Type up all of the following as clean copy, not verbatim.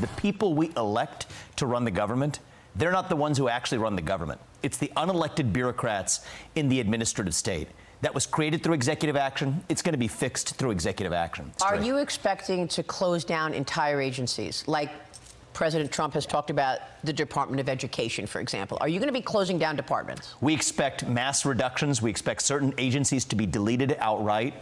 The people we elect to run the government, they're not the ones who actually run the government. It's the unelected bureaucrats in the administrative state. That was created through executive action. It's going to be fixed through executive action. Are you expecting to close down entire agencies, like President Trump has talked about the Department of Education, for example? Are you going to be closing down departments? We expect mass reductions. We expect certain agencies to be deleted outright.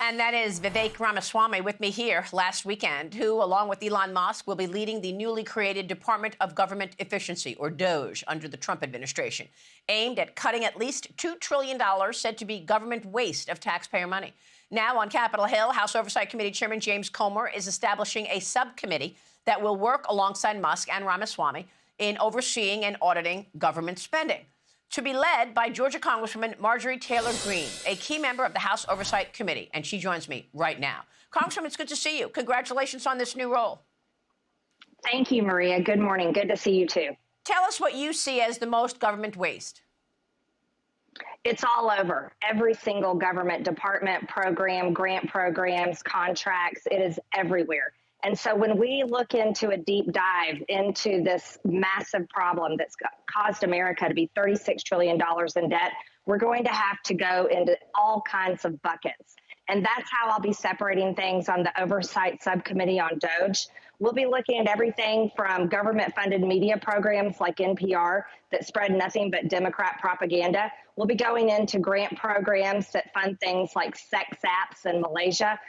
And that is Vivek Ramaswamy with me here last weekend, who, along with Elon Musk, will be leading the newly created Department of Government Efficiency, or DOGE, under the Trump administration, aimed at cutting at least $2 trillion said to be government waste of taxpayer money. Now on Capitol Hill, House Oversight Committee Chairman James Comer is establishing a subcommittee that will work alongside Musk and Ramaswamy in overseeing and auditing government spending, to be led by Georgia Congresswoman Marjorie Taylor Greene, a key member of the House Oversight Committee, and she joins me right now. Congresswoman, it's good to see you. Congratulations on this new role. Thank you, Maria. Good morning. Good to see you, too. Tell us what you see as the most government waste. It's all over. Every single government department, program, grant programs, contracts, it is everywhere. And so when we look into a deep dive into this massive problem that's caused America to be $36 trillion in debt, we're going to have to go into all kinds of buckets. And that's how I'll be separating things on the Oversight Subcommittee on DOGE. We'll be looking at everything from government-funded media programs like NPR that spread nothing but Democrat propaganda. We'll be going into grant programs that fund things like sex apps in Malaysia,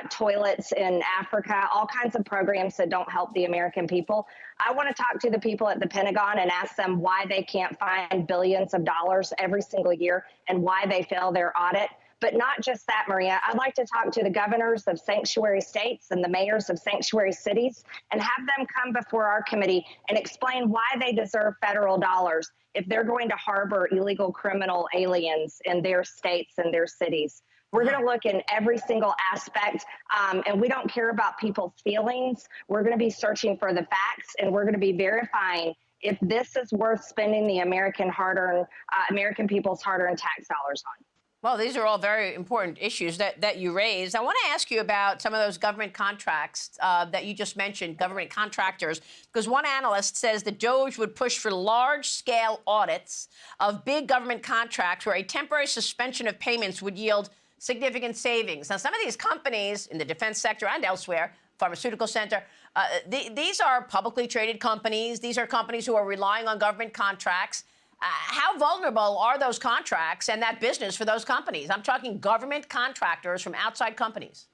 toilets in Africa, all kinds of programs that don't help the American people. I want to talk to the people at the Pentagon and ask them why they can't find billions of dollars every single year and why they fail their audit. But not just that, Maria. I'd like to talk to the governors of sanctuary states and the mayors of sanctuary cities and have them come before our committee and explain why they deserve federal dollars if they're going to harbor illegal criminal aliens in their states and their cities. We're going to look in every single aspect, and we don't care about people's feelings. We're going to be searching for the facts, and we're going to be verifying if this is worth spending the American people's hard-earned tax dollars on. Well, these are all very important issues that you raised. I want to ask you about some of those government contracts that you just mentioned, government contractors, because one analyst says that DOGE would push for large-scale audits of big government contracts where a temporary suspension of payments would yield significant savings. Now, some of these companies in the defense sector and elsewhere, pharmaceutical sector, these are publicly traded companies. These are companies who are relying on government contracts. How vulnerable are those contracts and that business for those companies? I'm talking government contractors from outside companies.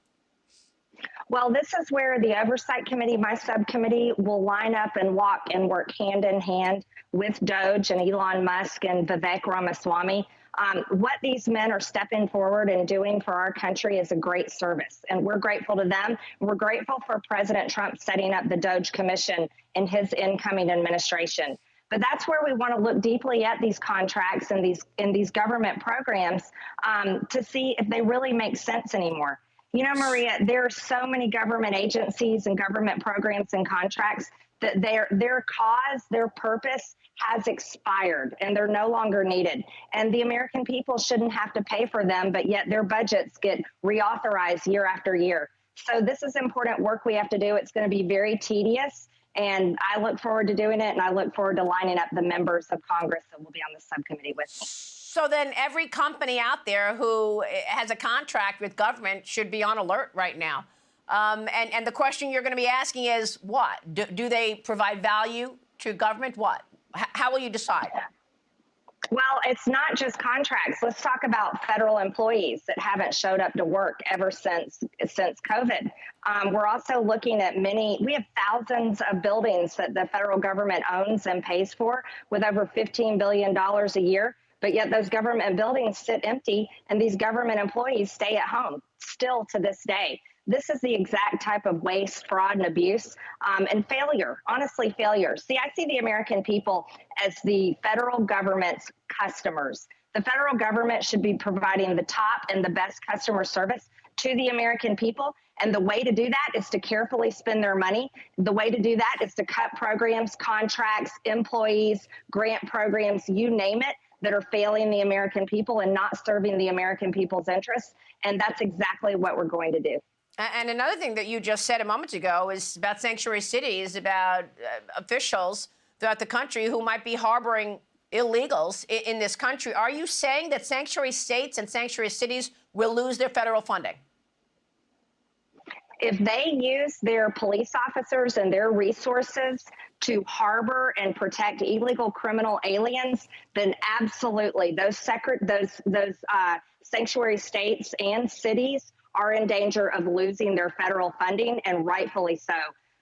Well, this is where the Oversight Committee, my subcommittee, will line up and walk and work hand in hand with DOGE and Elon Musk and Vivek Ramaswamy. What these men are stepping forward and doing for our country is a great service, and we're grateful to them. We're grateful for President Trump setting up the DOGE Commission in his incoming administration. But that's where we want to look deeply at these contracts and these government programs to see if they really make sense anymore. You know, Maria, there are so many government agencies and government programs and contracts that their cause, their purpose has expired and they're no longer needed. And the American people shouldn't have to pay for them, but yet their budgets get reauthorized year after year. So this is important work we have to do. It's going to be very tedious. And I look forward to doing it, and I look forward to lining up the members of Congress that will be on the subcommittee with me. So then every company out there who has a contract with government should be on alert right now. And the question you're going to be asking is what? Do they provide value to government? What? How will you decide? Well, it's not just contracts. Let's talk about federal employees that haven't showed up to work ever since COVID. We're also looking at we have thousands of buildings that the federal government owns and pays for with over $15 billion a year. But yet those government buildings sit empty and these government employees stay at home still to this day. This is the exact type of waste, fraud, and abuse and failure, honestly, failure. See, I see the American people as the federal government's customers. The federal government should be providing the top and the best customer service to the American people. And the way to do that is to carefully spend their money. The way to do that is to cut programs, contracts, employees, grant programs, you name it, that are failing the American people and not serving the American people's interests. And that's exactly what we're going to do. And another thing that you just said a moment ago is about sanctuary cities, about officials throughout the country who might be harboring illegals in this country. Are you saying that sanctuary states and sanctuary cities will lose their federal funding? If they use their police officers and their resources to harbor and protect illegal criminal aliens, then absolutely those sanctuary states and cities are in danger of losing their federal funding, and rightfully so.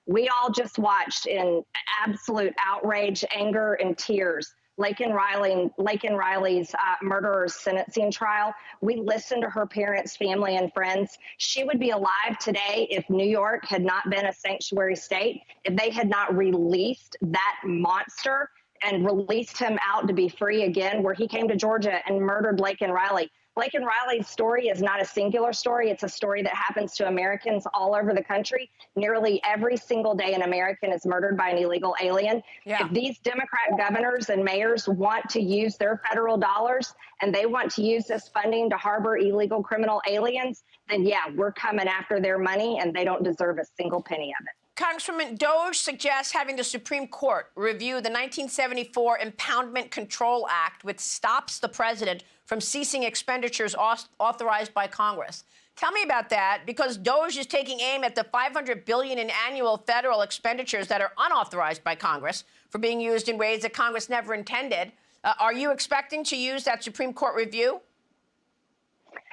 We all just watched in absolute outrage, anger, and tears Laken Riley's murderer's sentencing trial. We listened to her parents, family, and friends. She would be alive today if New York had not been a sanctuary state, if they had not released that monster and released him out to be free again, where he came to Georgia and murdered Laken Riley. Laken Riley's story is not a singular story. It's a story that happens to Americans all over the country. Nearly every single day an American is murdered by an illegal alien. Yeah. If these Democrat governors and mayors want to use their federal dollars and they want to use this funding to harbor illegal criminal aliens, then yeah, we're coming after their money, and they don't deserve a single penny of it. Congresswoman, DOGE suggests having the Supreme Court review the 1974 Impoundment Control Act, which stops the president from ceasing expenditures authorized by Congress. Tell me about that, because DOGE is taking aim at the $500 billion in annual federal expenditures that are unauthorized by Congress for being used in ways that Congress never intended. Are you expecting to use that Supreme Court review?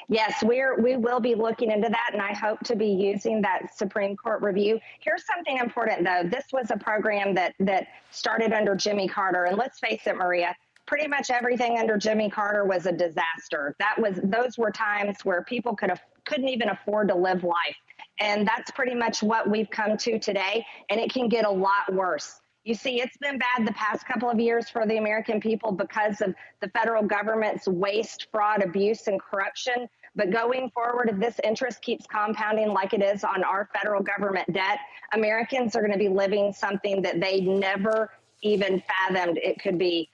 Yes, we will be looking into that, and I hope to be using that Supreme Court review. Here's something important, though. This was a program that started under Jimmy Carter, and let's face it, Maria, pretty much everything under Jimmy Carter was a disaster. Those were times where people couldn't even afford to live life, and that's pretty much what we've come to today, and it can get a lot worse. You see, it's been bad the past couple of years for the American people because of the federal government's waste, fraud, abuse, and corruption. But going forward, if this interest keeps compounding like it is on our federal government debt, Americans are going to be living something that they never even fathomed it could be.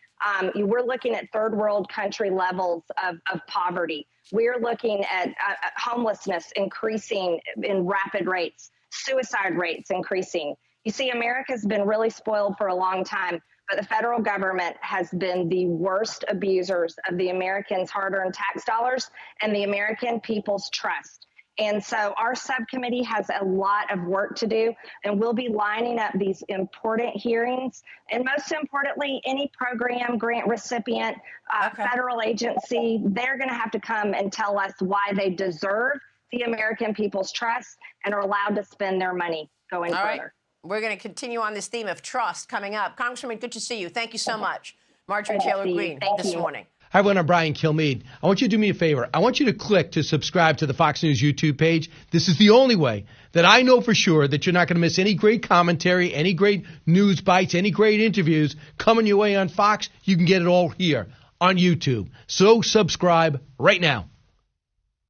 We're looking at third world country levels of poverty. We're looking at homelessness increasing in rapid rates, suicide rates increasing. You see, America's been really spoiled for a long time, but the federal government has been the worst abusers of the Americans' hard-earned tax dollars and the American people's trust. And so our subcommittee has a lot of work to do, and we'll be lining up these important hearings. And most importantly, any program, grant recipient, federal agency, they're going to have to come and tell us why they deserve the American people's trust and are allowed to spend their money going further. Right. We're going to continue on this theme of trust coming up. Congresswoman, good to see you. Thank you so much. Marjorie Taylor Greene this morning. Hi, everyone. I'm Brian Kilmeade. I want you to do me a favor. I want you to click to subscribe to the Fox News YouTube page. This is the only way that I know for sure that you're not going to miss any great commentary, any great news bites, any great interviews coming your way on Fox. You can get it all here on YouTube. So subscribe right now.